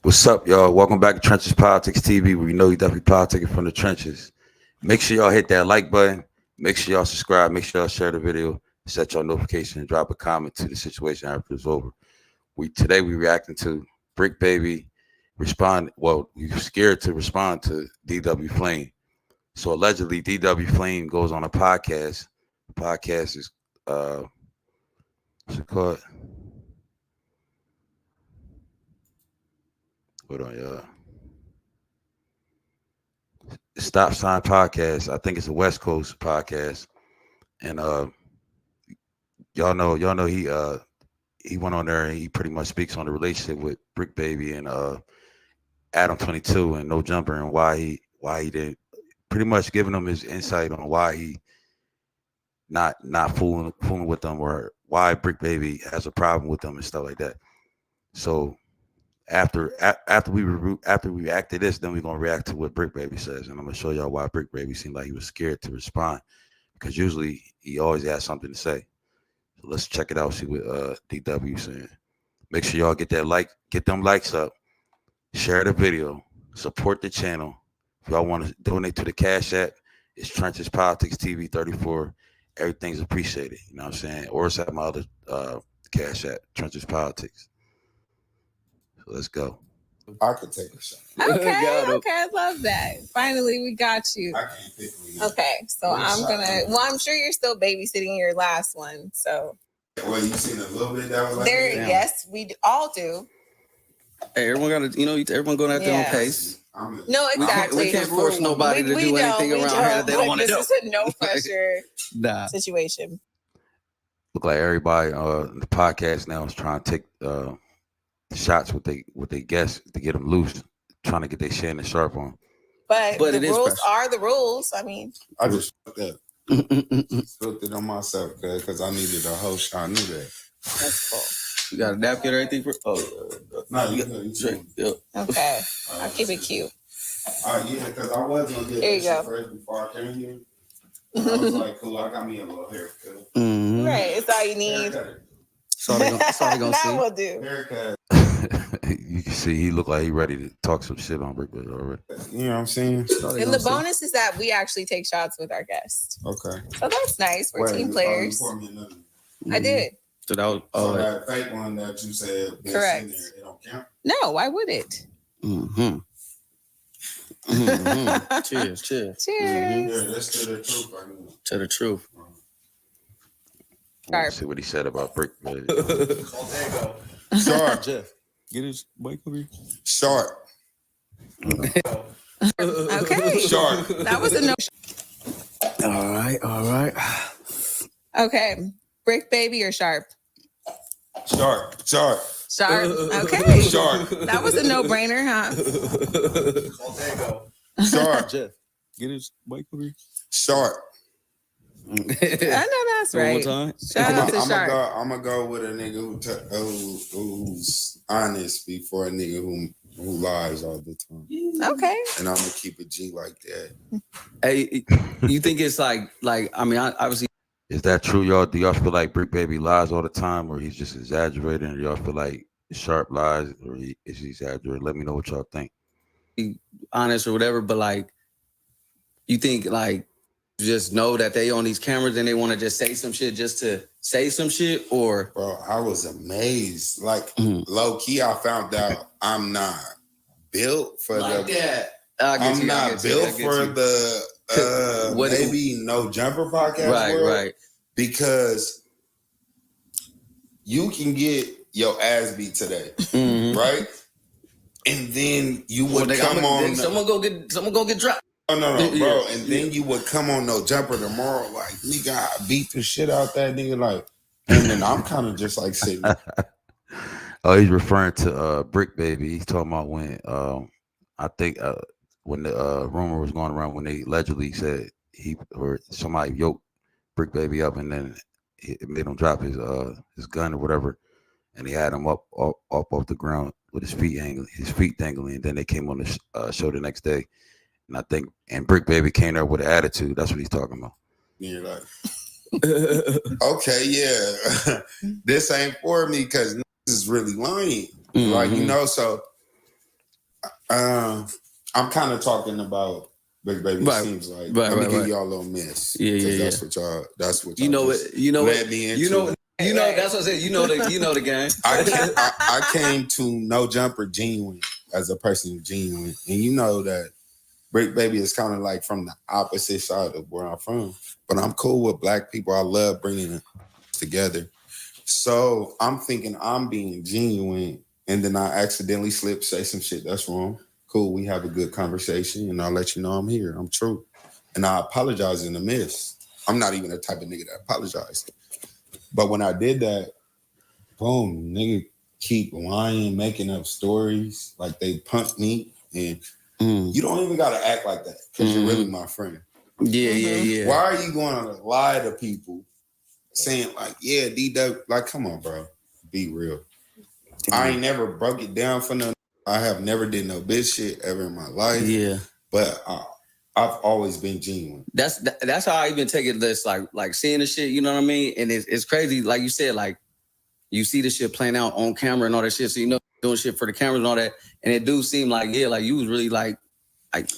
What's up, y'all? Welcome back to Trenches Politics TV, where you know you definitely politicking from the trenches. Make sure y'all hit that like button. Make sure y'all subscribe. Make sure y'all share the video. Set your notification and drop a comment to the situation after it's over. Today we reacting to Bricc Baby respond. Well, you're scared to respond to DW Flame. So allegedly, DW Flame goes on a podcast. The podcast is what's it called? Hold on, y'all. Stop Sign Podcast. I think it's a West Coast podcast, and y'all know he went on there and he pretty much speaks on the relationship with Bricc Baby and Adam 22 and No Jumper, and why he did, pretty much giving them his insight on why he not fooling with them, or why Bricc Baby has a problem with them and stuff like that. So after we react to this, then we're gonna react to what Bricc Baby says, and I'm gonna show y'all why Bricc Baby seemed like he was scared to respond, because usually he always has something to say. So let's check it out. See what DW saying. Make sure y'all get them likes up, share the video, support the channel. If y'all want to donate to the Cash App, it's Trenches Politics TV 34. Everything's appreciated. You know what I'm saying? Or it's at my other Cash App, Trenches Politics. Let's go. I could take a shot. Okay, I love that. Finally, we got you. I can't pick me. Okay, so I'm sure you're still babysitting your last one. So. Well, you seen a little bit that was like there. That? Yes, we all do. Hey, everyone got to, everyone going at their own pace. No, exactly. We can't force nobody to do anything around here that they don't want to do. This is a no pressure situation. Look like everybody in the podcast now is trying to take shots with they guests to get them loose, trying to get their Shannon Sharp on. But the rules are the rules. I mean, I just fucked up. Flipped it on myself because I needed a whole shot. I knew that. That's cool. You got a napkin or anything for? No, you good. Yep. Okay, I'll keep it cute. Yeah, because I was gonna get this first before I came here. I was like, cool, I got me a little haircut. Right, it's all you need. Sorry, gonna that see. will do. Haircut. You can see he look like he ready to talk some shit on Bricc Baby already. You know what I'm saying? And the bonus is that we actually take shots with our guests. Okay. So that's nice. We're team players. I did. So that was that fake one that you said. Correct. There, it don't count. No, why would it? Cheers. Cheers. Yeah, that's to the truth. To the truth. Let's see what he said about Bricc Baby. Sharp. Jeff, get his mic over here. Sharp. Okay. Sharp. That was a no. All right. Okay. Bricc Baby or Sharp? Sharp. Sharp. Okay. Sharp. That was a no-brainer, huh? Sharp. Jeff, get his mic over here. Sharp. I know that's right. One more time. Shout out to Sharp. I'm gonna go with a nigga who's honest before a nigga who lies all the time. Okay. And I'm gonna keep it G like that. Hey, you think it's like I mean, obviously. Is that true, y'all? Do y'all feel like Bricc Baby lies all the time, or he's just exaggerating? Or y'all feel like Sharp lies, or is he exaggerating? Let me know what y'all think. Honest or whatever, but like, you think like just know that they on these cameras and they want to just say some shit just to say some shit, or? Bro, I was amazed. Like low key, I found out I'm not built for like the. I'm not built for the. Maybe No Jumper podcast right because you can get your ass beat today, right? And then you would someone go get dropped. No, bro. And then you would come on No Jumper tomorrow, like, nigga, I beat the shit out that nigga, like, and then I'm kind of just like sitting. Oh, he's referring to Bricc Baby. He's talking about when I think when the rumor was going around when they allegedly said he or somebody yoked Bricc Baby up and then it made him drop his gun or whatever, and he had him up off the ground with his feet dangling, and then they came on the show the next day, and I think Bricc Baby came there with an attitude. That's what he's talking about. You're like, okay, yeah, this ain't for me because this is really lying, like, you know, so. I'm kind of talking about Big Baby. Right. Seems like Right, let me right, give right. y'all a little miss. Yeah. That's what You y'all know just it. You know led it. me into. You know. That's what I said. You know the game. I came to No Jumper genuine as a person genuine, and you know that Bricc Baby is kind of like from the opposite side of where I'm from. But I'm cool with black people. I love bringing it together. So I'm thinking I'm being genuine, and then I accidentally say some shit that's wrong. Cool, we have a good conversation, and I'll let you know I'm here. I'm true. And I apologize in the midst. I'm not even the type of nigga that apologized. But when I did that, boom, nigga keep lying, making up stories like they punked me. And you don't even gotta act like that because you're really my friend. Yeah. Why are you going to lie to people saying like, yeah, DW, like, come on, bro. Be real. I ain't never broke it down for no. I have never did no bitch shit ever in my life. Yeah. But I've always been genuine. That's how I even take it. This like seeing the shit. You know what I mean? And it's crazy. Like you said, like you see the shit playing out on camera and all that shit. So you know doing shit for the cameras and all that. And it do seem like like you was really like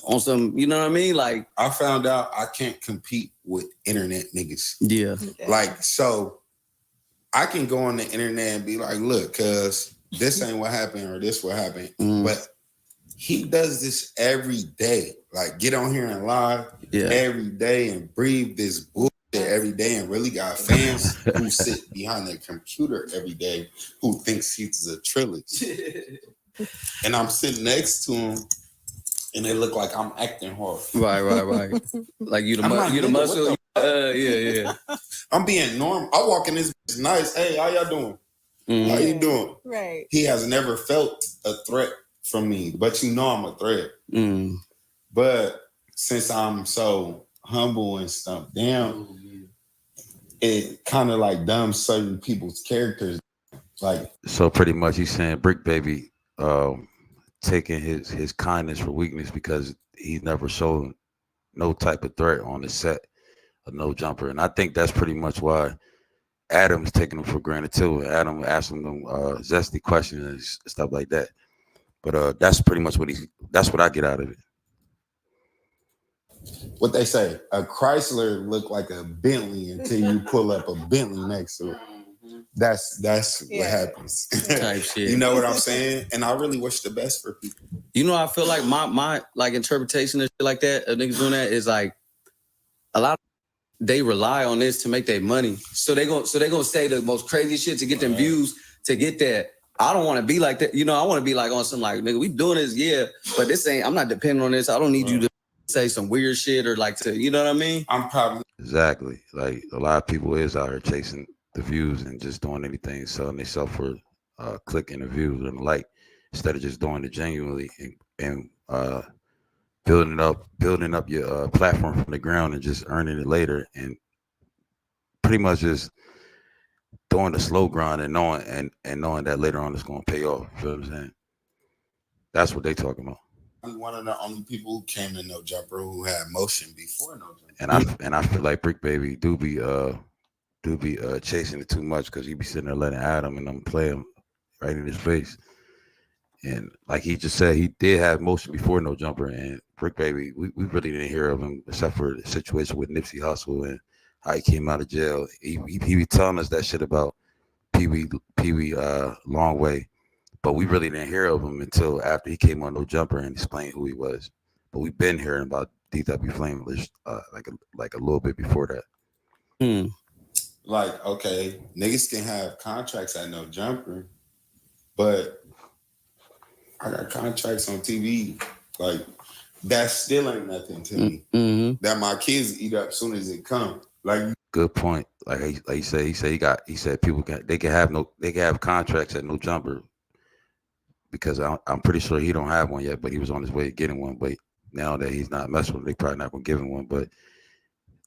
on some. You know what I mean? Like I found out I can't compete with internet niggas. Yeah. Like so, I can go on the internet and be like, look, cuz this ain't what happened or this what happened. But he does this every day. Like get on here and lie every day and breathe this bullshit every day and really got fans who sit behind their computer every day who thinks he's a trilogy. And I'm sitting next to him and they look like I'm acting hard. Right. Like you the muscle. Yeah. I'm being normal. I walk in this bitch nice. Hey, how y'all doing? How you doing? Right. He has never felt a threat from me, but you know I'm a threat. But since I'm so humble and stumped down, it kind of like dumbs certain people's characters. Like So pretty much he's saying Bricc Baby taking his kindness for weakness because he's never shown no type of threat on the set of No Jumper. And I think that's pretty much why Adam's taking him for granted too. Adam asking them zesty questions and stuff like that. But that's pretty much that's what I get out of it. what they say, a Chrysler look like a Bentley until you pull up a Bentley next to it. That's what happens. Type shit. You know what I'm saying? And I really wish the best for people. You know, I feel like my like interpretation of shit like that, of niggas doing that is like a lot of they rely on this to make their money. So they gonna say the most crazy shit to get them views, to get that. I don't want to be like that. You know, I want to be like on some like, nigga, we doing this, but this ain't, I'm not depending on this. I don't need you to say some weird shit or like to, you know what I mean? I'm probably Exactly. Like a lot of people is out here chasing the views and just doing anything, selling themselves for clicking the views and the like, instead of just doing it genuinely and building up your platform from the ground and just earning it later, and pretty much just doing the slow grind and knowing that later on it's going to pay off. You feel what I'm saying? That's what they talking about. I'm one of the only people who came to No Jumper who had motion before No Jumper. And I feel like Bricc Baby do be chasing it too much because he be sitting there letting Adam and them play him right in his face. And like he just said, he did have motion before No Jumper, and Bricc Baby, we really didn't hear of him except for the situation with Nipsey Hussle and how he came out of jail. He be telling us that shit about Pee Wee Long Way, but we really didn't hear of him until after he came on No Jumper and explained who he was. But we've been hearing about DW Flameless like a little bit before that. Like, okay, niggas can have contracts at No Jumper, but I got contracts on TV. Like, that still ain't nothing to me. That my kids eat up as soon as it come. Like, good point. Like he said people can have contracts at No Jumper because I'm pretty sure he don't have one yet, but he was on his way to getting one. But now that he's not messing with him, they probably not gonna give him one. But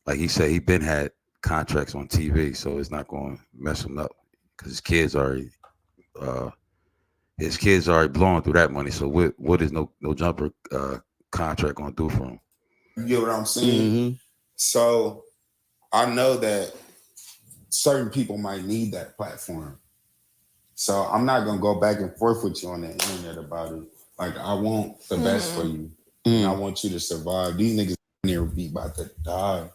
like he said, he been had contracts on TV, so it's not gonna mess him up because his kids already blowing through that money. So what is no Jumper contract gonna do for him? You get what I'm saying? So I know that certain people might need that platform. So I'm not gonna go back and forth with you on the internet about it. Like, I want the best for you. And I want you to survive. These niggas in here be about to die.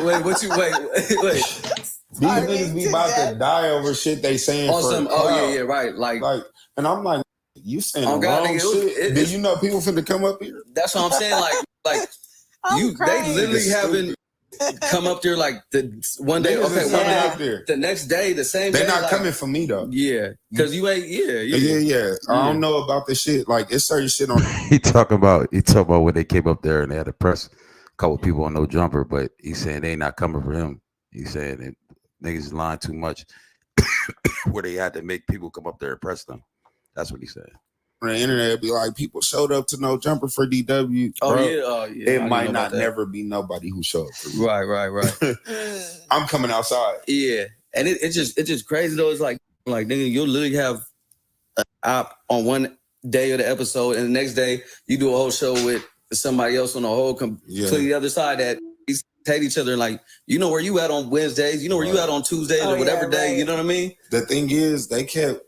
wait. These niggas be about to die over shit they saying for some, right. Like, and I'm like, you saying the God, wrong nigga, shit. Do you know people finna come up here? that's what I'm saying. Like they literally haven't come up there like the one day. Niggas Okay, is one coming day, up there. the next day, the same They're day. not like, coming for me though. Yeah, because you ain't. Yeah. I don't know about the shit. Like, it's certain shit on. He talking about when they came up there and they had to press a couple people on No Jumper, but he's saying they not coming for him. He's saying that niggas is lying too much where they had to make people come up there and press them. That's what he said. On the internet, it'd be like, people showed up to No Jumper for DW. Oh, yeah. It might not never be nobody who showed up for you. Right. I'm coming outside. Yeah, and it's just crazy though. It's like nigga, you'll literally have an op on one day of the episode, and the next day you do a whole show with somebody else on the whole completely other side that hate each other. And like, you know where you at on Wednesdays, you know where you at on Tuesdays or whatever day. You know what I mean? The thing is, they kept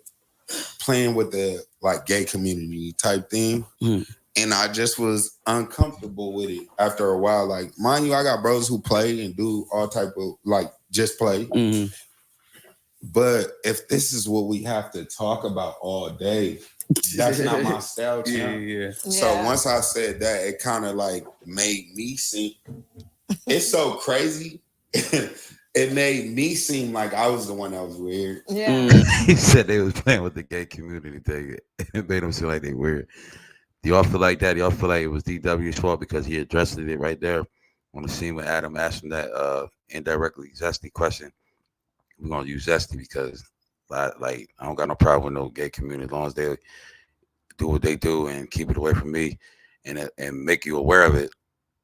playing with the like gay community type thing. And I just was uncomfortable with it after a while. Like, mind you, I got brothers who play and do all type of like just play. But if this is what we have to talk about all day, that's not my style. Yeah. So once I said that, it kind of like made me seem. It's so crazy. It made me seem like I was the one that was weird. Yeah. He said they was playing with the gay community thing. It made them seem like they weird. Do y'all feel like that? Do y'all feel like it was DW's fault because he addressed it right there on the scene when Adam asked him that indirectly zesty question? We're gonna use zesty because like I don't got no problem with no gay community as long as they do what they do and keep it away from me and make you aware of it.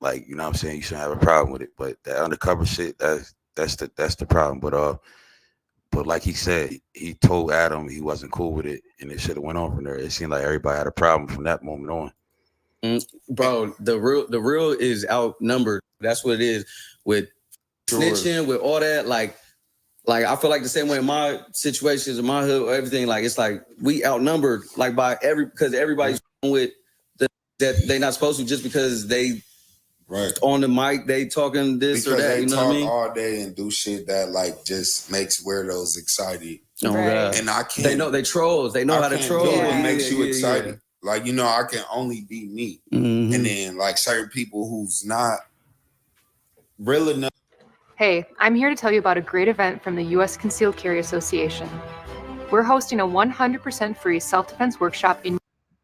Like, you know what I'm saying? You shouldn't have a problem with it. But that undercover shit, that's the problem. But like he said, he told Adam he wasn't cool with it, and it should have went on from there. It seemed like everybody had a problem from that moment on. Bro, the real is outnumbered. That's what it is with snitching, with all that. Like I feel like the same way in my situations, in my hood, everything. Like, it's like we outnumbered, like because everybody's with that they not supposed to just because they. Right. On the mic, they talking this because or that. They you know talk what I mean? all day and do shit that like just makes weirdos excited. Oh, God. And I can't. They know they trolls. They know how to troll. What makes you excited? Like, you know, I can only be me. And then like certain people who's not real enough. Hey, I'm here to tell you about a great event from the U.S. Concealed Carry Association. We're hosting a 100% free self-defense workshop in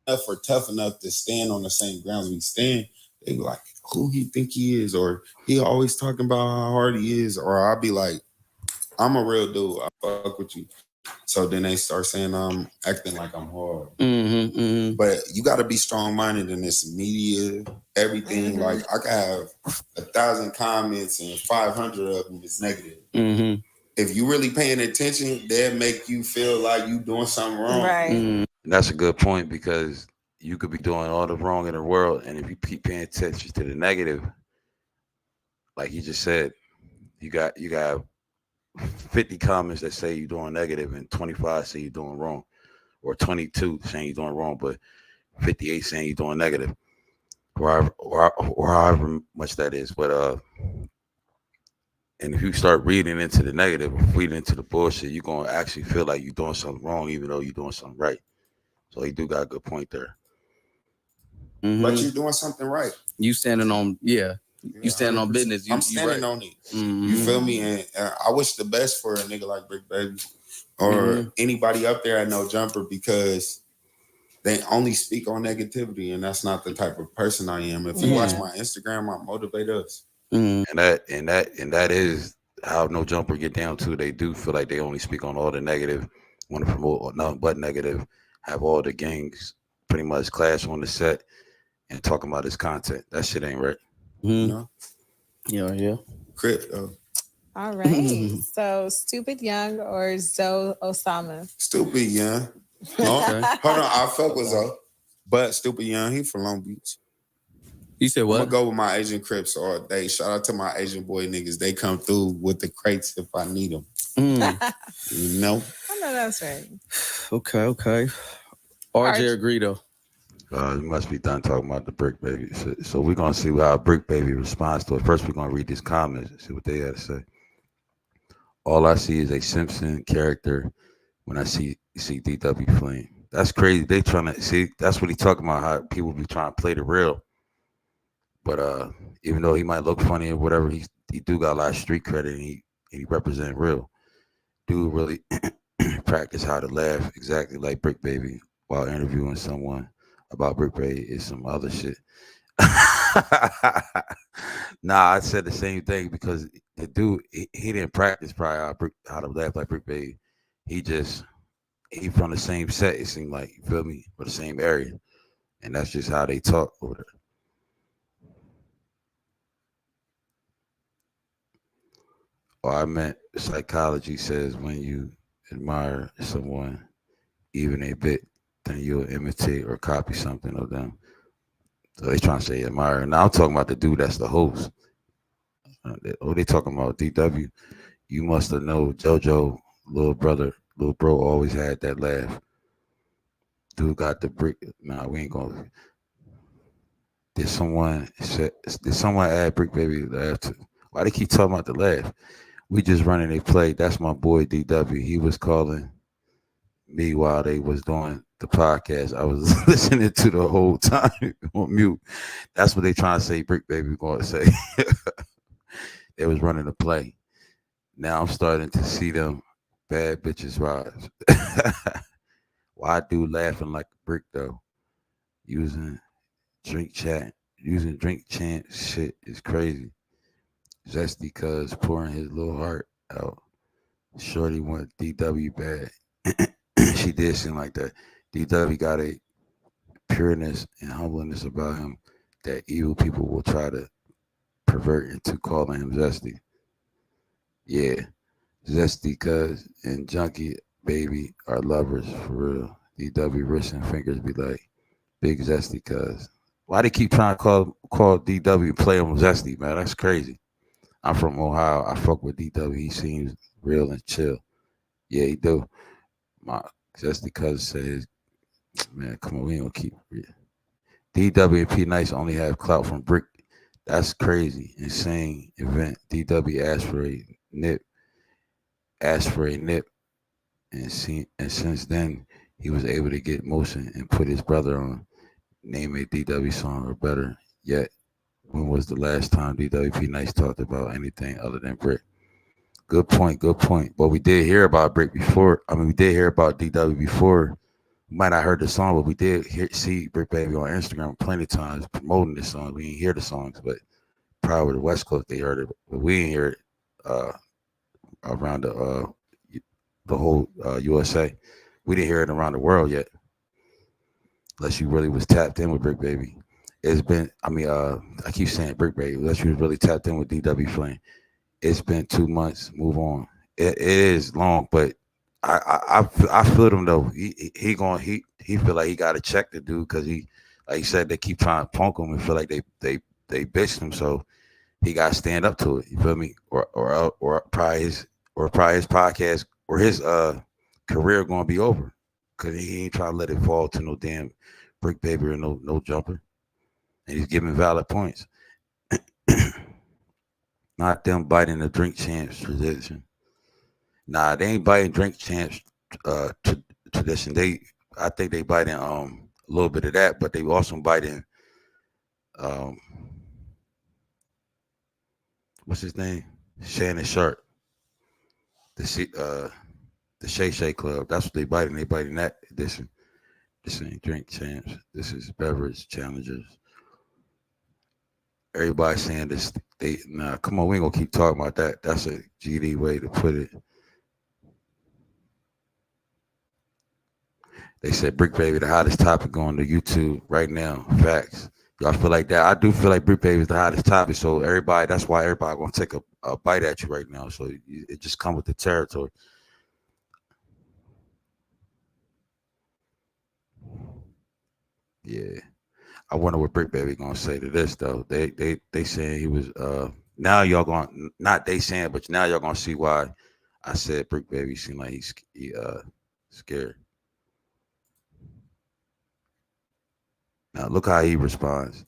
or tough enough to stand on the same grounds we stand. They be like, who he think he is, or he always talking about how hard he is, or I'll be like, I'm a real dude. I fuck with you. So then they start saying I'm acting like I'm hard. But you got to be strong-minded in this media, everything. Like, I could have 1,000 comments and 500 of them is negative. If you really paying attention, they'll make you feel like you doing something wrong. Right. And that's a good point because you could be doing all the wrong in the world, and if you keep paying attention to the negative, like you just said, you got 50 comments that say you're doing negative, and 25 say you're doing wrong, or 22 saying you're doing wrong, but 58 saying you're doing negative, or however much that is. But and if you start reading into the negative, reading into the bullshit, you're gonna actually feel like you're doing something wrong, even though you're doing something right. So he do got a good point there. But you're doing something right. You standing on, you standing on business. I'm standing on it. You feel me? And I wish the best for a nigga like Bricc Baby or anybody up there at No Jumper, because they only speak on negativity, and that's not the type of person I am. If you watch my Instagram, I motivate us. And that is how No Jumper get down to. They do feel like they only speak on all the negative, want to promote nothing but negative, have all the gangs pretty much clash on the set and talking about his content. That shit ain't right. You know? Yeah. Crypto. All right. So, Stupid Young or Zoe Osama? Stupid Young. No, hold on. I fuck with Zoe, but Stupid Young, he from Long Beach. You said what? I'm gonna go with my Asian Crips all day. Shout out to my Asian boy niggas. They come through with the crates if I need them. You know? I know that's right. Okay. RJ agree though. You must be done talking about the Bricc Baby. So we're gonna see how Bricc Baby responds to it. First, we're gonna read these comments and see what they had to say. All I see is a Simpson character when I see DW Flame. That's crazy. They trying to see. That's what he talking about. How people be trying to play the real. But even though he might look funny or whatever, he do got a lot of street credit. And he represent real. Dude really practice how to laugh exactly like Bricc Baby while interviewing someone about Bricc Baby is some other shit. Nah, I said the same thing because the dude he didn't practice probably how to laugh like Bricc Baby. He from the same set. It seemed like, you feel me, or the same area, and that's just how they talk over there. Or I meant psychology says when you admire someone even a bit, then you'll imitate or copy something of them. So they trying to say admire. Now I'm talking about the dude that's the host. They talking about DW. You must have known JoJo, little brother, little bro always had that laugh. Dude got the brick. Nah, we ain't gonna. Did someone add Bricc Baby laugh to? Why they keep talking about the laugh? We just running a play. That's my boy DW. He was calling me while they was doing the podcast. I was listening to the whole time on mute. That's what they trying to say. Bricc Baby going to say. They was running the play. Now I'm starting to see them bad bitches rise. Why dude laughing like a brick though? Using drink chant shit is crazy. Zesty cuz pouring his little heart out. Shorty want DW bad. She did seem like that. DW got a pureness and humbleness about him that evil people will try to pervert into calling him Zesty. Yeah, Zesty cuz and Junkie Baby are lovers for real. DW wrist and fingers be like big Zesty cuz. Why they keep trying to call DW play him Zesty, man? That's crazy. I'm from Ohio. I fuck with DW. He seems real and chill. Yeah, he do. My Zesty cousin says, man, come on, we ain't gonna keep it. DW and P Nice only have clout from Bricc. That's crazy. Insane event. DW asked for a nip, and since then he was able to get motion and put his brother on. Name a DW song or better yet. When was the last time DWP Nice talked about anything other than Bricc? Good point. Good point. But we did hear about Bricc before. I mean, we did hear about DW before. We might not heard the song, but we did see Bricc Baby on Instagram plenty of times promoting this song. We didn't hear the songs, but probably the West Coast they heard it, but we didn't hear it around the whole USA. We didn't hear it around the world yet, unless you really was tapped in with Bricc Baby. It's been, I keep saying Bricc Baby, unless you was really tapped in with DW Flame. It's been 2 months. Move on. It is long, but I feel him though. He feel like he got to check the dude because he, like he said, they keep trying to punk him and feel like they bitched him. So he got to stand up to it. You feel me? Or probably his podcast or his career going to be over because he ain't trying to let it fall to no damn Bricc Baby or no jumper. And he's giving valid points. Not them biting the drink champs tradition. Nah, they ain't biting drink champs tradition. I think they biting a little bit of that, but they also biting what's his name? Shannon Sharp. The Shay Shay Club. That's what they biting. They biting that edition. This ain't drink champs. This is beverage challengers. Everybody saying this. Come on, we ain't gonna keep talking about that. That's a GD way to put it. They said Bricc Baby, the hottest topic on the YouTube right now. Facts. Y'all feel like that? I do feel like Bricc Baby is the hottest topic. So that's why everybody gonna take a bite at you right now. So it just comes with the territory. Yeah. I wonder what Bricc Baby gonna say to this though. They saying he was now y'all going not they saying, but now y'all gonna see why I said Bricc Baby seemed like he scared. Now look how he responds.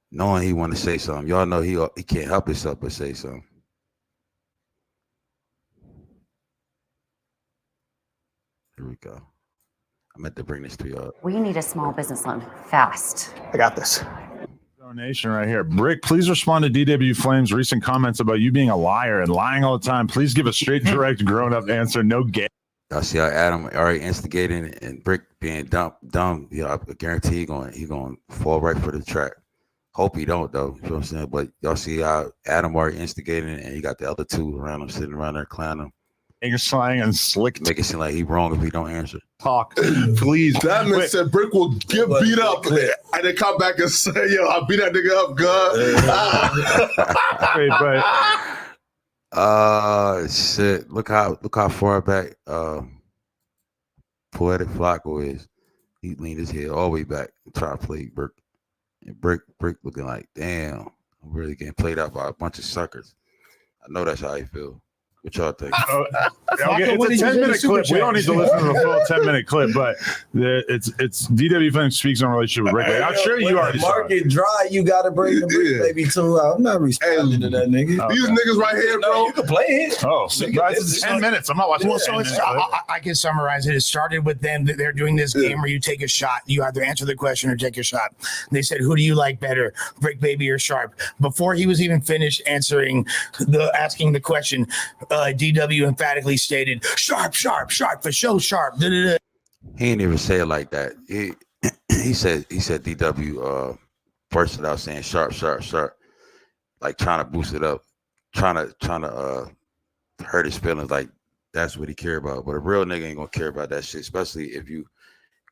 Knowing he want to say something. Y'all know he can't help himself but say something. Here we go. I meant to bring this to y'all. We need a small business loan fast. I got this. Donation right here. Bricc, please respond to DW Flame's recent comments about you being a liar and lying all the time. Please give a straight, direct, grown-up answer. No gay. Y'all see how Adam already instigating and Bricc being dumb. You know, I guarantee he gonna fall right for the track. Hope he don't though. You know what I'm saying? But y'all see how Adam already instigating and he got the other two around him sitting around there clowning him. English slang and slick Make it seem like he wrong if he don't answer. talk. Please. That man said Bricc will get beat up and then come back and say, yo, I beat that nigga up, God. Wait, but Shit. Look how far back Poetic Flacco is. He leaned his head all the way back and try to play Bricc. And Bricc looking like, damn, I'm really getting played out by a bunch of suckers. I know that's how he feel. What y'all think? Okay, it's a 10-minute clip. We don't need to listen to the full 10-minute clip, but it's DW Flame speaks on relationship with Bricc. I'm sure you already saw it. Market dry, you got to bring the Bricc baby too out. I'm not responding to that nigga. Okay. These niggas right here, bro. You can play it. Oh, guys, it's 10 minutes. I'm not watching. Well, so I can summarize it. It started with them. They're doing this game where you take a shot. You either answer the question or take a shot. They said, "Who do you like better, Bricc baby or Sharp?" Before he was even finished asking the question, DW emphatically stated, "Sharp, Sharp, Sharp for show, Sharp." Da-da-da. He didn't even say it like that. He said DW bursted out saying sharp, sharp, sharp, like trying to boost it up, trying to hurt his feelings. Like that's what he care about. But a real nigga ain't gonna care about that shit, especially if you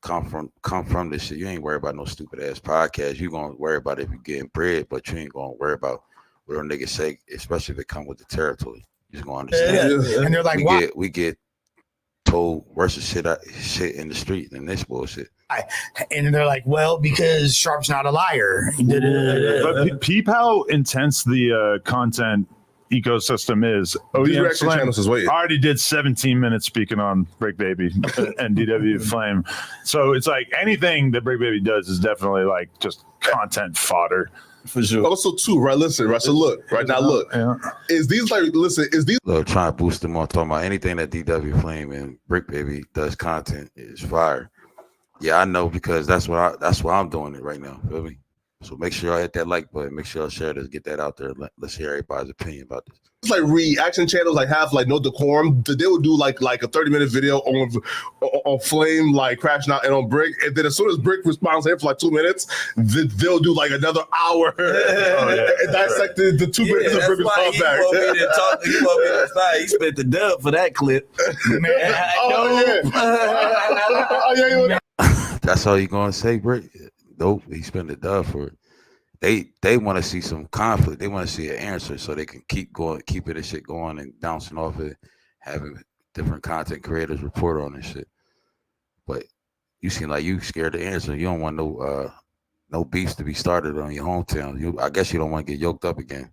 come from this shit. You ain't worry about no stupid ass podcast. You gonna worry about if you getting bread, but you ain't gonna worry about what a nigga say, especially if it come with the territory. You just gonna understand. And they're like, "Why?" We get told worse shit in the street than this bullshit. And they're like, "Well, because Sharp's not a liar." But peep how intense the content ecosystem is. These ODM reaction Slam channels is waiting. already did 17 minutes speaking on Bricc Baby and DW Flame. So it's like anything that Bricc Baby does is definitely like just content fodder. For sure. Also, too, right? Listen, right? So look, right now, look. Yeah. Is these Look, trying to boost them on, talking about anything that DW Flame and Bricc Baby does content is fire. Yeah, I know because that's why I'm doing it right now. Feel me? So make sure y'all hit that like button. Make sure y'all share this, get that out there. Let's hear everybody's opinion about this. like reaction channels like have like no decorum? They would do like a 30-minute video on Flame like crashing out and on Bricc, and then as soon as Bricc responds here for like 2 minutes, they'll do like another hour and dissect the 2 minutes of Bricc response back. He want me to start. He spent the dub for that clip. That's all you gonna say, Bricc? Nope, he spent the dub for it. They want to see some conflict. They want to see an answer so they can keep going, keeping this shit going and bouncing off it, having different content creators report on this shit. But you seem like you scared to answer. You don't want no beefs to be started on your hometown. I guess you don't want to get yoked up again.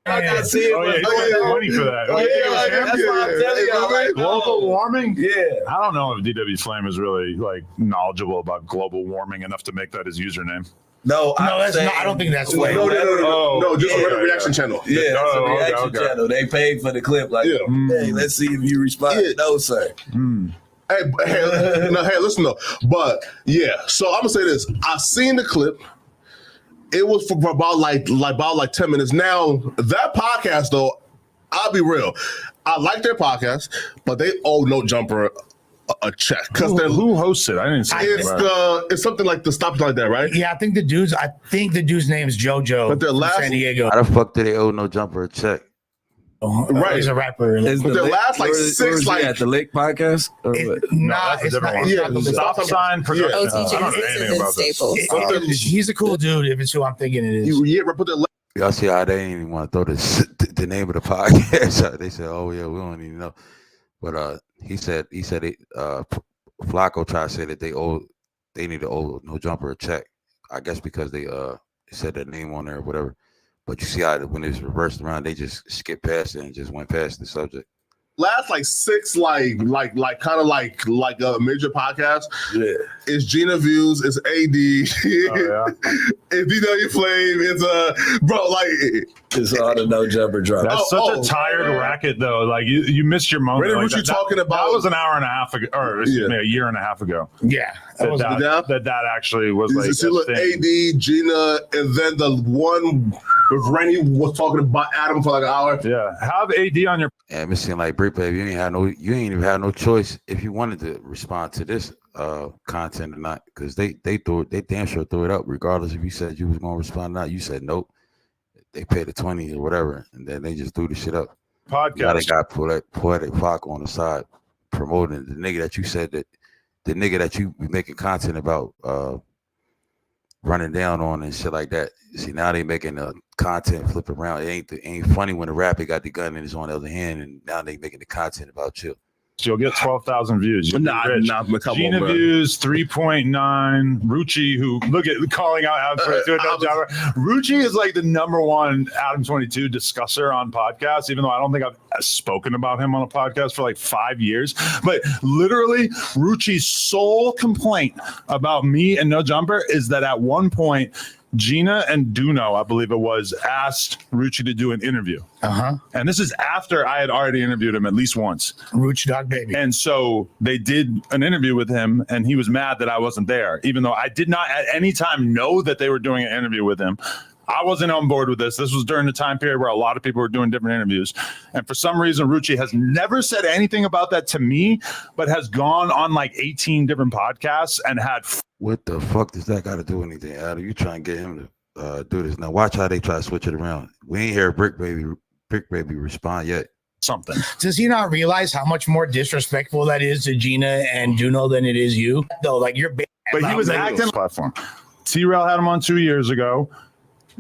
I gotta see it. Money for that. That's why I'm telling y'all. Like, Global warming? Yeah. I don't know if DW Flame is really like knowledgeable about global warming enough to make that his username. No, that's not. I don't think that's way. No, just a reaction channel. Yeah, that's a reaction channel. They paid for the clip. Like, hey, let's see if you respond. Yeah. No, sir. Hey, listen though. But yeah, so I'm gonna say this. I've seen the clip. It was for about like 10 minutes. Now that podcast though, I'll be real. I like their podcast, but they owe No Jumper a check because who hosts it? I didn't see it. It's something like the Stop like that, right? Yeah, I think the dude's name is JoJo. But their last San Diego. How the fuck do they owe No Jumper a check? Right, he's a rapper. Is but the their last like six like at the Lick podcast. It's not one. Yeah, Stop sign production. OTJ, I don't know anything about this. He's a cool dude. If it's who I'm thinking it is. Yeah, put their Y'all see how they didn't even want to throw the name of the podcast out. They said, "Oh yeah, we don't even know." But he said Flacco tried to say that they need to owe No Jumper a check. I guess because they said their name on there or whatever. But you see how when it's reversed around, they just skipped past it and just went past the subject. last like six kind of like a major podcast is Gina Views, it's AD, it's DW Flame, it's bro, like it's all the no jumper drop. That's such a tired racket though. Like you missed your moment. What you talking about? That was an hour and a half ago, or excuse me, a year and a half ago. Yeah, that actually was like AD, Gina, and then the one with Rennie was talking about Adam for like an hour. Yeah, have AD on your. Yeah, it seemed like Bricc Baby, you ain't even had no choice if you wanted to respond to this content or not, because they damn sure threw it up regardless if you said you was gonna respond or not. You said nope. They paid the 20 or whatever, and then they just threw the shit up. Podcast. Now they got Poetic Flock on the side promoting the nigga that you said that the nigga that you be making content about running down on and shit like that. See, now they making content flip around. It ain't funny when the rapper got the gun in his own other hand, and now they making the content about you. You'll get 12,000 views. Nah, Gina views 3.9. Rucci, who look at calling out Adam 22. Rucci is like the number one Adam 22 discusser on podcasts, even though I don't think I've spoken about him on a podcast for like 5 years. But literally, Rucci's sole complaint about me and No Jumper is that at one point, Gina and Duno, I believe it was, asked Rucci to do an interview. And this is after I had already interviewed him at least once. Rucci Dog Baby. And so they did an interview with him, and he was mad that I wasn't there, even though I did not at any time know that they were doing an interview with him. I wasn't on board with this. This was during the time period where a lot of people were doing different interviews. And for some reason, Rucci has never said anything about that to me, but has gone on like 18 different podcasts and had. What the fuck does that got to do with anything, Adam? You trying to get him to do this. Now watch how they try to switch it around. We ain't hear Bricc Baby respond yet. Something. Does he not realize how much more disrespectful that is to Gina and Duno than it is you? Though, like you're big. But he was acting platform. T-Rail had him on 2 years ago.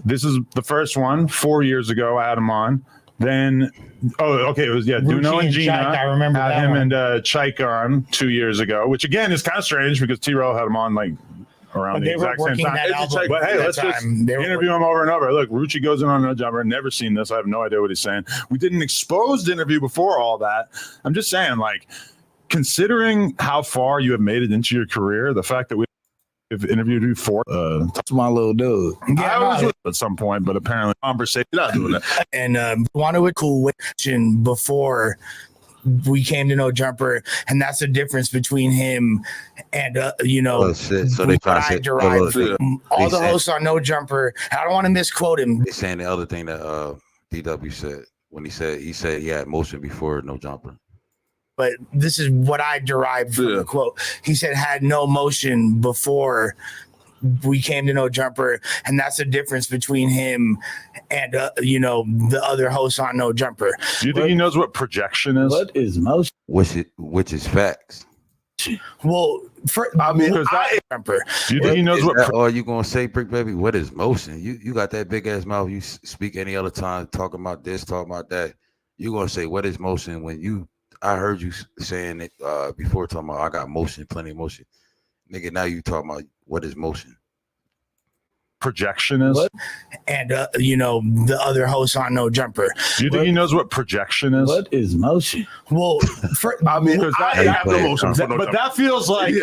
This is the first one. 4 years ago, I had him on. Then, it was Duno and Gina. I remember had that him one. and Chike on 2 years ago, which again is kind of strange because T-Rail had him on like around the exact same time. But hey, let's just interview him over and over. Look, Rucci goes in on No Jumper. Never seen this. I have no idea what he's saying. We did an exposed interview before all that. I'm just saying, like, considering how far you have made it into your career, the fact that we've interviewed you for that's my little dude. I was at some point, but apparently conversation not doing that. And wanted with cool before we came to No Jumper, and that's the difference between him and So they try to say all the hosts on No Jumper. I don't want to misquote him. They're saying the other thing that DW said when he said he had motion before No Jumper. But this is what I derived from the quote. He said had no motion before we came to No Jumper, and that's the difference between him and the other hosts on No Jumper. Do you think he knows what projection is? What is motion? Which is facts. Well, Jumper. Do you think he knows what? Or you gonna say, Bricc Baby? What is motion? You got that big ass mouth. You speak any other time talking about this, talking about that. You gonna say what is motion when you? I heard you saying it before, talking about I got motion, plenty of motion. Nigga, now you talking about what is motion? Projection is? And the other hosts on No Jumper. Do you think he knows what projection is? What is motion? Well, I have no motion. But that feels like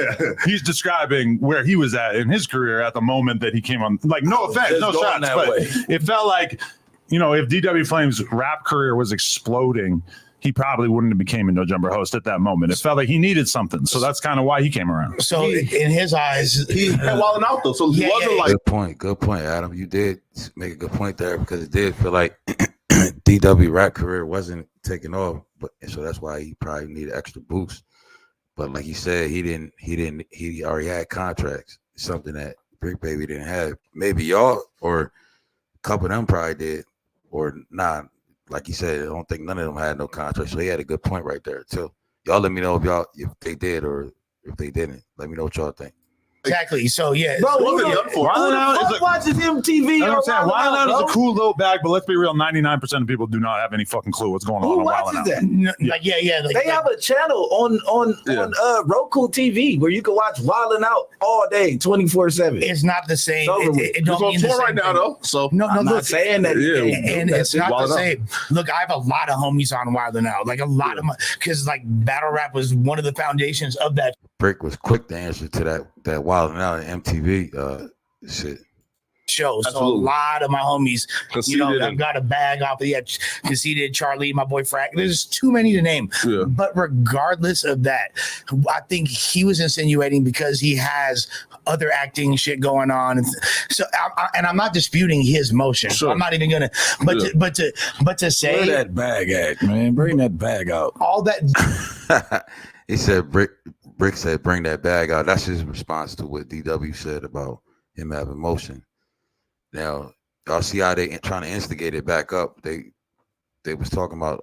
he's describing where he was at in his career at the moment that he came on. Like, no offense, no shots, but it felt like, if DW Flame's rap career was exploding, he probably wouldn't have became a No Jumper host at that moment. It felt like he needed something. So that's kind of why he came around. So in his eyes, he had walling out though. So he wasn't like good point, Adam. You did make a good point there because it did feel like DW rap career wasn't taking off, but so that's why he probably needed extra boost. But like he said, he already had contracts, something that Bricc Baby didn't have. Maybe y'all or a couple of them probably did, or not. Like you said, I don't think none of them had no contract. So he had a good point right there too. Y'all let me know if they did or if they didn't. Let me know what y'all think. Exactly. So yeah, Bro, Who who the the fuck watches MTV? I'm saying Wild 'N Out bro? is a cool little bag, but let's be real, 99% of people do not have any fucking clue what's going on. Who on Wild 'N watches Out. that? like like, They have a channel on Roku TV where you can watch Wild 'N Out all day, 24/7. it's not the same. It's over with. It It's don't on mean the tour same right now, thing. though. So No, I'm not look, saying that. and it's not Wild the 'N Out. same. Look, I have a lot of homies on Wild 'N Out, like a lot of my, because like battle rap was one of the foundations of that Bricc was quick to answer to that Wild 'N Out and MTV shit. show. So Absolutely. a lot of my homies, Conceited I've got a bag off of Conceited, Charlie, my boy Frack. There's too many to name. Yeah. But regardless of that, I think he was insinuating because he has other acting shit going on, and so I'm not disputing his motion. Sure. I'm not even gonna. But Yeah. but to say Where that bag at, man? Bring that bag out. all that. He said Bricc said bring that bag out. That's his response to what DW said about him having motion. Now y'all see how they trying to instigate it back up. They was talking about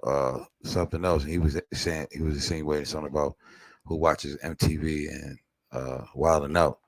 something else, and he was insinuating something about who watches MTV and Wild 'N Out.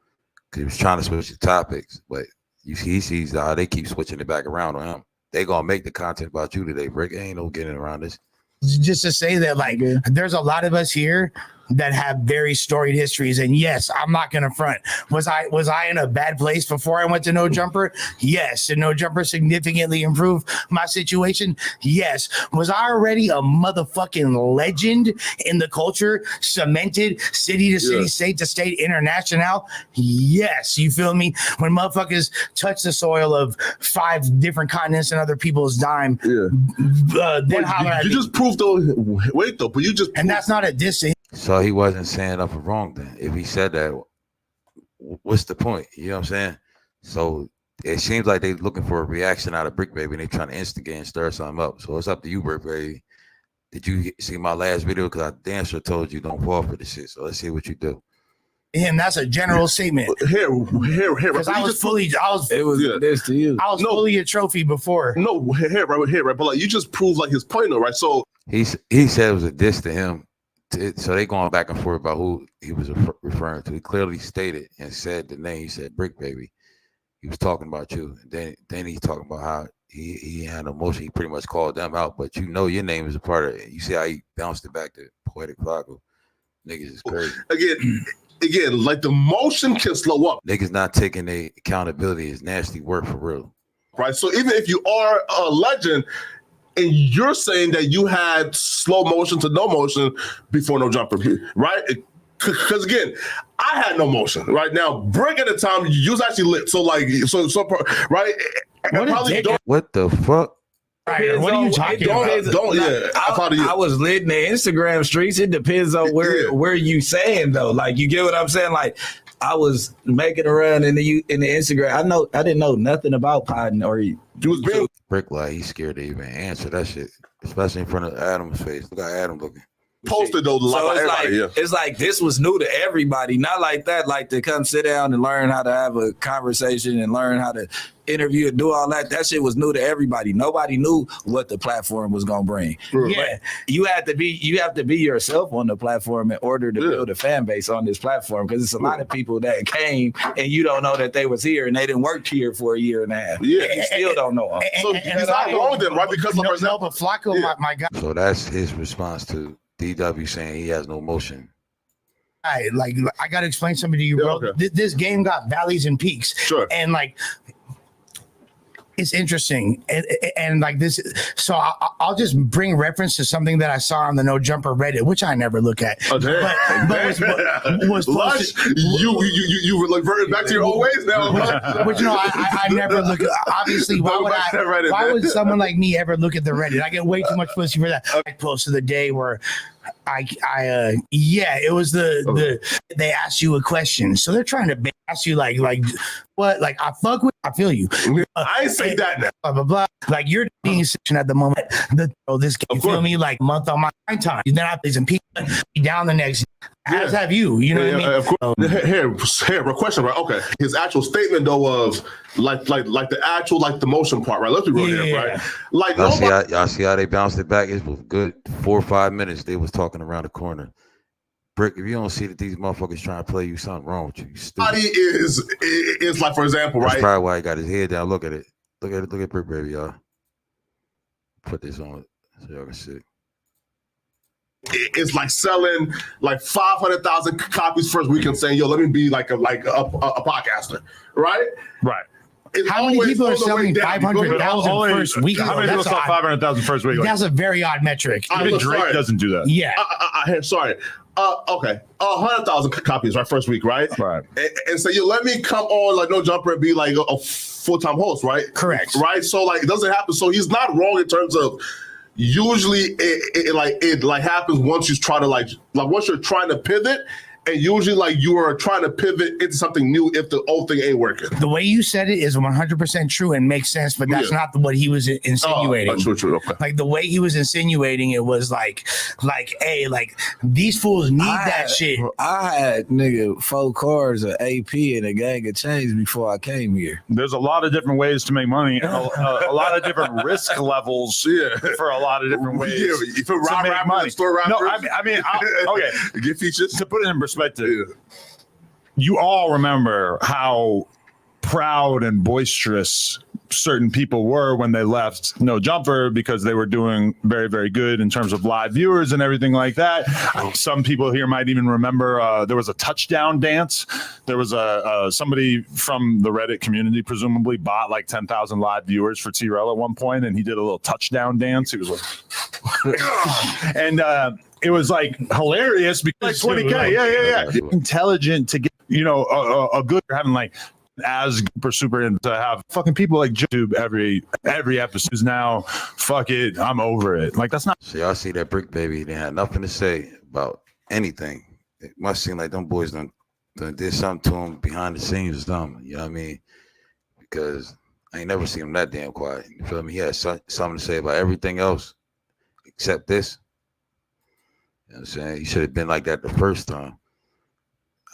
Cause he was trying to switch the topics, but he sees how they keep switching it back around on him. They gonna make the content about you today, Bricc. Ain't no getting around this. Just to say that, like, there's a lot of us here that have very storied histories, and yes, I'm not gonna front. Was I in a bad place before I went to No Jumper? Yes. And No Jumper significantly improved my situation? Yes. Was I already a motherfucking legend in the culture, cemented city to city, state to state, international? Yes. You feel me? When motherfuckers touch the soil of 5 different continents and other people's dime, then holler at you me. just proved though. Wait though, but you just And that's not a diss to him. So he wasn't saying nothing wrong then. If he said that, what's the point? You know what I'm saying? So it seems like they're looking for a reaction out of Bricc Baby, and they're trying to instigate and stir something up. So it's up to you, Bricc Baby. Did you see my last video? Because I damn sure told you don't fall for this shit. So let's see what you do. Him, that's a general statement. Here. Because I was It was this to you. I was fully a trophy before. No, here, right. But like you just proved like his point, though, right? So He said it was a diss to him. So they going back and forth about who he was referring to. He clearly stated and said the name. He said Bricc Baby. He was talking about you. And then he's talking about how he had no motion. He pretty much called them out, but you know your name is a part of it. You see how he bounced it back to Poetic Flacco. Niggas is crazy. Again, like the motion can slow up. Niggas not taking the accountability is nasty work for real. Right. So even if you are a legend, and you're saying that you had slow motion to no motion before No Jumper, right? Because again, I had no motion. Right now, Bricc at the time, you was actually lit. So like, so right? What the fuck? Right, what are you talking about? I was lit in the Instagram streets. It depends on where you saying though. Like you get what I'm saying? Like I was making a run in the Instagram. I didn't know nothing about potting or you was being Bricc like he's scared to even answer that shit, especially in front of Adam's face. Look how Adam looking. Posted though, it's like this was new to everybody. Not like that, like to come sit down and learn how to have a conversation and learn how to interview and do all that. That shit was new to everybody. Nobody knew what the platform was gonna bring. Yeah, you have to be yourself on the platform in order to build a fan base on this platform. Because it's a lot of people that came and you don't know that they was here and they didn't work here for a year and a half. Yeah, you still don't know them. So it's not wrong with them, right? Because no, but Flacco, my guy. So that's his response to DW saying he has no motion. Like I gotta explain something to you, bro. Okay. This game got valleys and peaks. Sure. And like it's interesting, and like this. So I'll just bring reference to something that I saw on the No Jumper Reddit, which I never look at. Oh, damn. But was Lush, posted, you reverted back to your old ways now. But you know, I never look. Obviously, why would someone like me ever look at the Reddit? I get way too much pussy for that. I posted the day where it was they asked you a question, so they're trying to ask you like what, like I fuck with, I feel you. I ain't say that now. Blah blah blah. Like you're being section at the moment. This game, you feel me? Like month on my time. Then I play some people down the next. As have you. You know what I mean? Of course. Here, a question, right? Okay, his actual statement though of like the actual like the motion part, right? Let's be real here, right? Like y'all see how they bounced it back? It was good 4 or 5 minutes. They was talking around the corner. Bricc, if you don't see that these motherfuckers trying to play you, something wrong with you. You stupid. Body is like, for example, That's right? probably why he got his head down. Look at it. Look at Bricc Baby, y'all. Put this on so y'all can see. It's like selling like 500,000 copies first weekend, saying, "Yo, let me be like a podcaster," right? Right. It's How many always people are on the way selling down. 500,000 first week? How many people That's sell odd. 500,000 first week? Like, That's a very odd metric. even Drake doesn't do that. Yeah. Sorry. Okay. 100,000 copies, right? First week, right? Right. And so you let me come on like No Jumper and be like a full-time host, right? Correct. Right. So like it doesn't happen. So he's not wrong in terms of usually it happens once you try to like once you're trying to pivot. And usually, like, you are trying to pivot into something new if the old thing ain't working. The way you said it is 100% true and makes sense, but that's not what he was insinuating. True. Okay. Like the way he was insinuating it was like, hey, like these fools need that shit. I had nigga 4 cars, an AP, and a gang of chains before I came here. There's a lot of different ways to make money, and a lot of different risk levels for a lot of different ways If to make money. No, I mean, okay. Get features. To put it in perspective, you all remember how proud and boisterous certain people were when they left No Jumper because they were doing very, very good in terms of live viewers and everything like that. Some people here might even remember there was a touchdown dance. There was somebody from the Reddit community presumably bought like 10,000 live viewers for T-Rell at one point, and he did a little touchdown dance. He was like, and it was like hilarious because like 20K, yeah. Intelligent to get, a good having like as super into have fucking people like YouTube every episode is now fuck it, I'm over it. Like that's not. So y'all see that Bricc Baby? They had nothing to say about anything. It must seem like them boys done did something to him behind the scenes or something. You know what I mean? Because I ain't never seen him that damn quiet. You feel me? He had something to say about everything else except this. You know what I'm saying? He should have been like that the first time.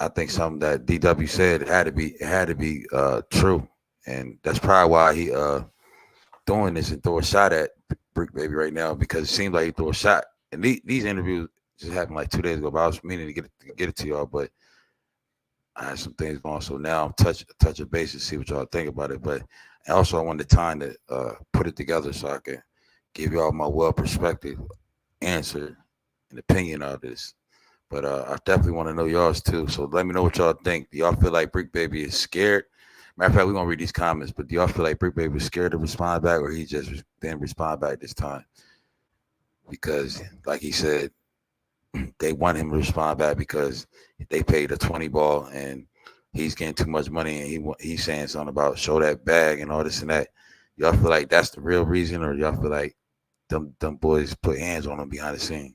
I think something that DW said had to be true, and that's probably why he doing this and throw a shot at Bricc Baby right now, because it seems like he threw a shot. And these interviews just happened like 2 days ago, but I was meaning to get it to y'all, but I had some things going, so now I'm touch a base to see what y'all think about it. But also I wanted the time to put it together so I can give y'all my well perspective answer and opinion of this. But I definitely want to know y'all's too. So let me know what y'all think. Do y'all feel like Bricc Baby is scared? Matter of fact, we're going to read these comments, but do y'all feel like Bricc Baby was scared to respond back, or he just didn't respond back this time? Because, like he said, they want him to respond back because they paid a 20 ball and he's getting too much money, and he's saying something about show that bag and all this and that. Y'all feel like that's the real reason, or y'all feel like them boys put hands on him behind the scenes?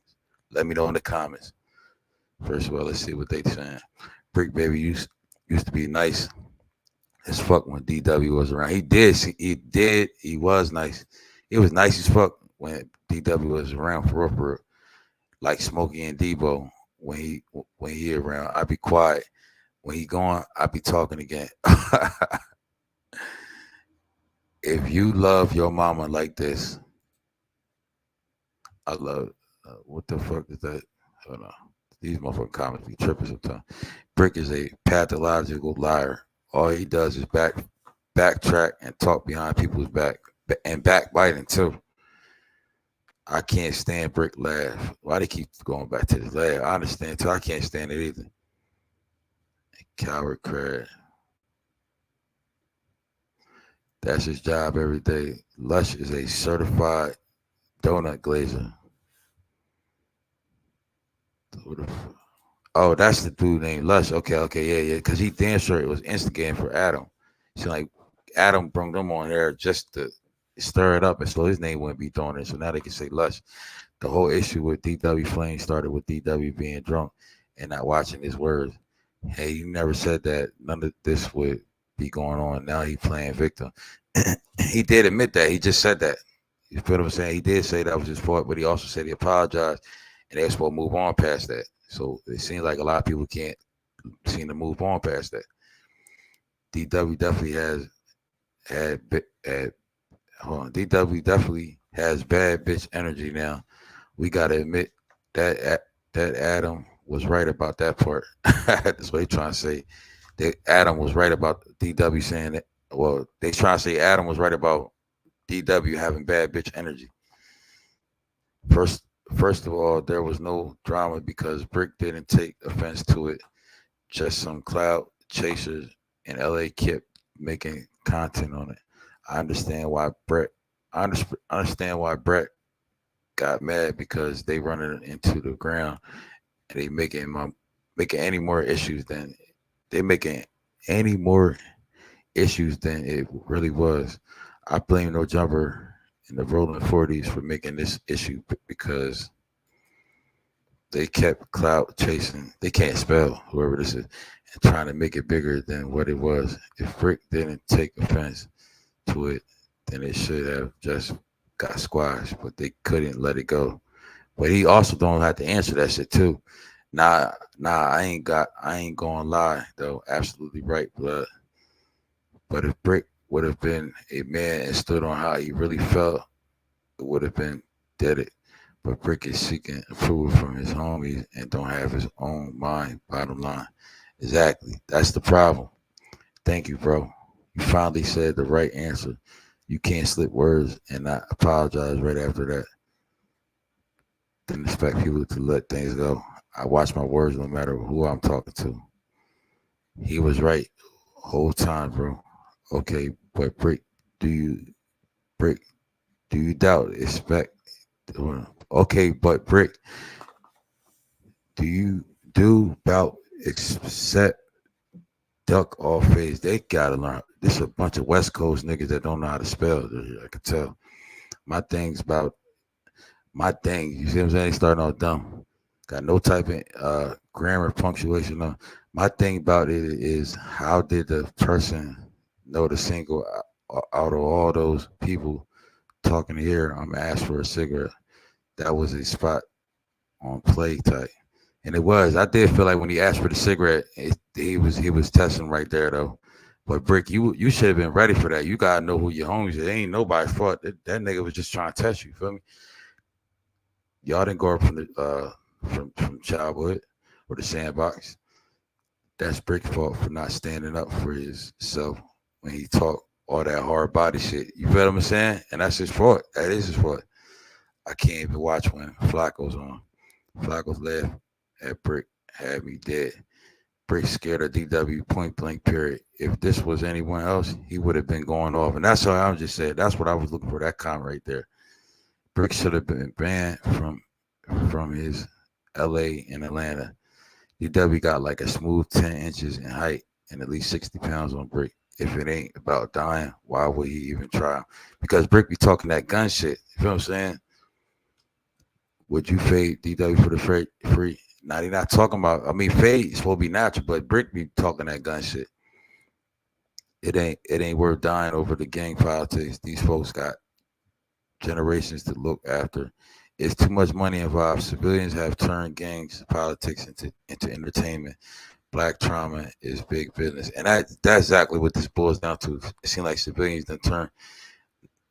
Let me know in the comments. First of all, let's see what they saying. Bricc Baby used to be nice as fuck when DW was around. He was nice. It was nice as fuck when DW was around for real. Like Smokey and Debo when he around. I be quiet. When he gone, I be talking again. If you love your mama like this, I love. What the fuck is that? Hold on. These motherfucking comments be tripping sometimes. Bricc is a pathological liar. All he does is backtrack and talk behind people's back, and backbiting too. I can't stand Bricc laugh. Why they keep going back to this laugh? I understand too. I can't stand it either. Coward crab. That's his job every day. Lush is a certified donut glazer. Oh, that's the dude named Lush. Okay, yeah. Because he damn sure it was instigating for Adam. So like Adam brought them on here just to stir it up, and so his name wouldn't be thrown in. So now they can say Lush. The whole issue with DW Flame started with DW being drunk and not watching his words. Hey, you never said that none of this would be going on. Now he playing victim. He did admit that. He just said that. You feel what I'm saying? He did say that was his fault, but he also said he apologized, and they're supposed to move on past that. So it seems like a lot of people can't seem to move on past that. DW definitely DW definitely has bad bitch energy now. We gotta admit that Adam was right about that part. That's what they trying to say. That Adam was right about DW saying that. Well, they trying to say Adam was right about DW having bad bitch energy. First, first of all, there was no drama because Bricc didn't take offense to it. Just some cloud chasers in LA kept making content on it. I understand why Brett. Understand why Brett got mad because they running it into the ground and they making any more issues than they making any more issues than it really was. I blame No Jumper and the Rolling 40s for making this issue because they kept cloud chasing. They can't spell whoever this is and trying to make it bigger than what it was. If Bricc didn't take offense to it, then it should have just got squashed, but they couldn't let it go. But he also don't have to answer that shit too. I ain't gonna lie though. Absolutely right, blood. But if Bricc would have been a man and stood on how he really felt, it would have been did it. But Bricc is seeking approval from his homies and don't have his own mind. Bottom line, exactly. That's the problem. Thank you, bro. You finally said the right answer. You can't slip words and not apologize right after that. Didn't expect people to let things go. I watch my words no matter who I'm talking to. He was right whole time, bro. Okay, but Bricc, do you doubt expect okay, but Bricc, do you do about accept duck off phase? They gotta learn. This is a bunch of West Coast niggas that don't know how to spell. I can tell. My thing's about my thing. You see what I'm saying? They starting off dumb. Got no type of grammar, punctuation. No. My thing about it is how did the person know the single out of all those people talking here? I'm asked for a cigarette. That was a spot on play type. And it was. I did feel like when he asked for the cigarette, he was testing right there though. But Bricc, you should have been ready for that. You gotta know who your homies are. Ain't nobody fault. That nigga was just trying to test you. Feel me? Y'all didn't grow up from the from childhood or the sandbox. That's Brick's fault for not standing up for himself when he talked all that hard body shit. You feel what I'm saying? And that's his fault. That is his fault. I can't even watch when Flacco's on. Flacco's laugh at Bricc had me dead. Bricc scared of DW point blank period. If this was anyone else, he would have been going off. And that's how I'm just saying. That's what I was looking for. That comment right there. Bricc should have been banned from his LA and Atlanta. DW got like a smooth 10 inches in height and at least 60 pounds on Bricc. If it ain't about dying, why would he even try? Because Bricc be talking that gun shit. You feel what I'm saying? Would you fade DW for the free? Now they not talking about. I mean, fade is supposed to be natural, but Bricc be talking that gun shit. It ain't worth dying over the gang politics. These folks got generations to look after. It's too much money involved. Civilians have turned gangs politics into entertainment. Black trauma is big business, and that's exactly what this boils down to. It seems like civilians done turn,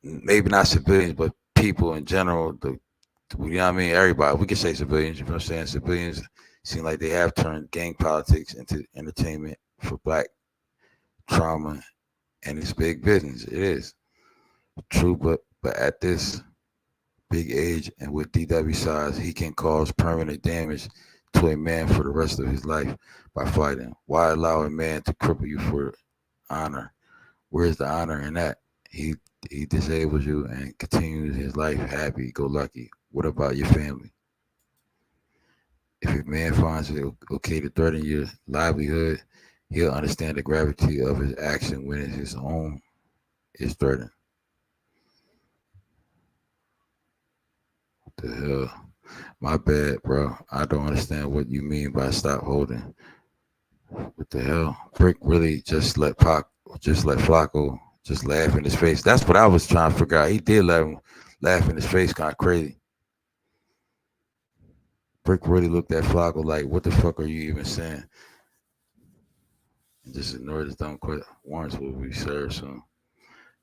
maybe not civilians, but people in general. You know what I mean? Everybody. We can say civilians. You know what I'm saying? Civilians seem like they have turned gang politics into entertainment for black trauma, and it's big business. It is true, but at this big age and with DW size, he can cause permanent damage to a man for the rest of his life by fighting. Why allow a man to cripple you for honor? Where's the honor in that? He disables you and continues his life happy, go lucky. What about your family? If a man finds it okay to threaten your livelihood, he'll understand the gravity of his action when his own is threatened. What the hell? My bad, bro. I don't understand what you mean by stop holding. What the hell? Bricc really just let Flacco just laugh in his face. That's what I was trying to figure out. He did let him laugh in his face, kind of crazy. Bricc really looked at Flacco like, what the fuck are you even saying? And just ignored his dumb quit. Warrants will be served soon.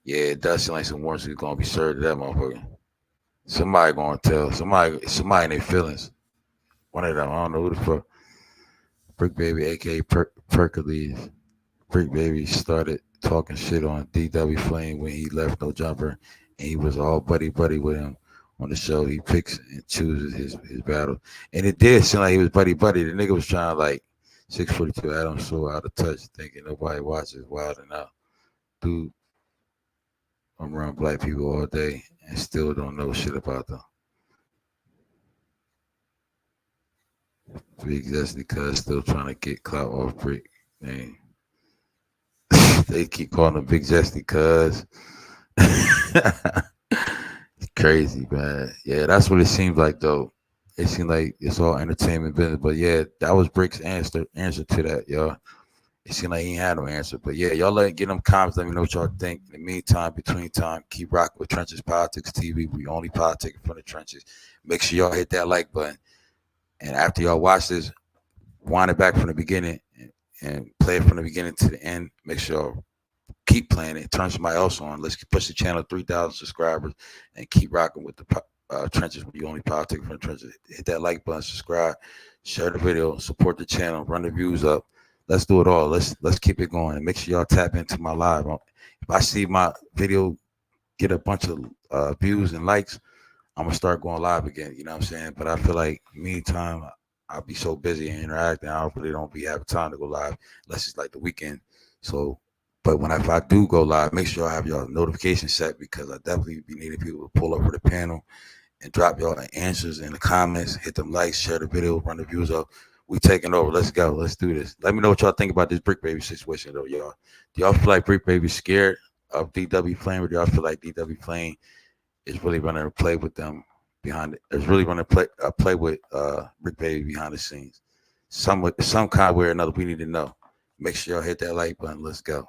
Yeah, it does seem like some warrants are going to be served to that motherfucker. Somebody going to tell. Somebody in their feelings. One of them, I don't know who the fuck. Bricc Baby, aka Pericles. Bricc Baby started talking shit on DW Flame when he left No Jumper, and he was all buddy with him on the show. He picks and chooses his battle, and it did seem like he was buddy. The nigga was trying like 642 Adam so out of touch, thinking nobody watches, wilding out. Dude, I'm around black people all day and still don't know shit about them. Big Destiny Cuz still trying to get clout off Bricc. Man. They keep calling him Big Destiny Cuz. Crazy, man. Yeah, that's what it seems like though. It seemed like it's all entertainment business. But yeah, that was Brick's answer to that, y'all. It seemed like he ain't had no answer. But yeah, y'all get them comments. Let me know what y'all think. In the meantime, between time, keep rocking with Trenches Politics TV. We only politic from the trenches. Make sure y'all hit that like button. And after y'all watch this, wind it back from the beginning and play it from the beginning to the end. Make sure y'all keep playing it. Turn somebody else on. Let's push the channel 3,000 subscribers and keep rocking with the trenches. We only politic from the trenches. Hit that like button, subscribe, share the video, support the channel, run the views up. Let's do it all. Let's keep it going and make sure y'all tap into my live. If I see my video get a bunch of views and likes, I'm gonna start going live again. You know what I'm saying? But I feel like meantime, I'll be so busy and interacting, I really don't have time to go live unless it's like the weekend. So, but if I do go live, make sure I have y'all notifications set because I definitely be needing people to pull up for the panel and drop y'all answers in the comments. Hit them likes, share the video, run the views up. We taking over. Let's go. Let's do this. Let me know what y'all think about this Bricc Baby situation, though, y'all. Do y'all feel like Bricc Baby scared of DW Flame, or do y'all feel like DW Flame is really running a play with them behind it? Is really running a play with Bricc Baby behind the scenes? Some kind of way or another, we need to know. Make sure y'all hit that like button. Let's go.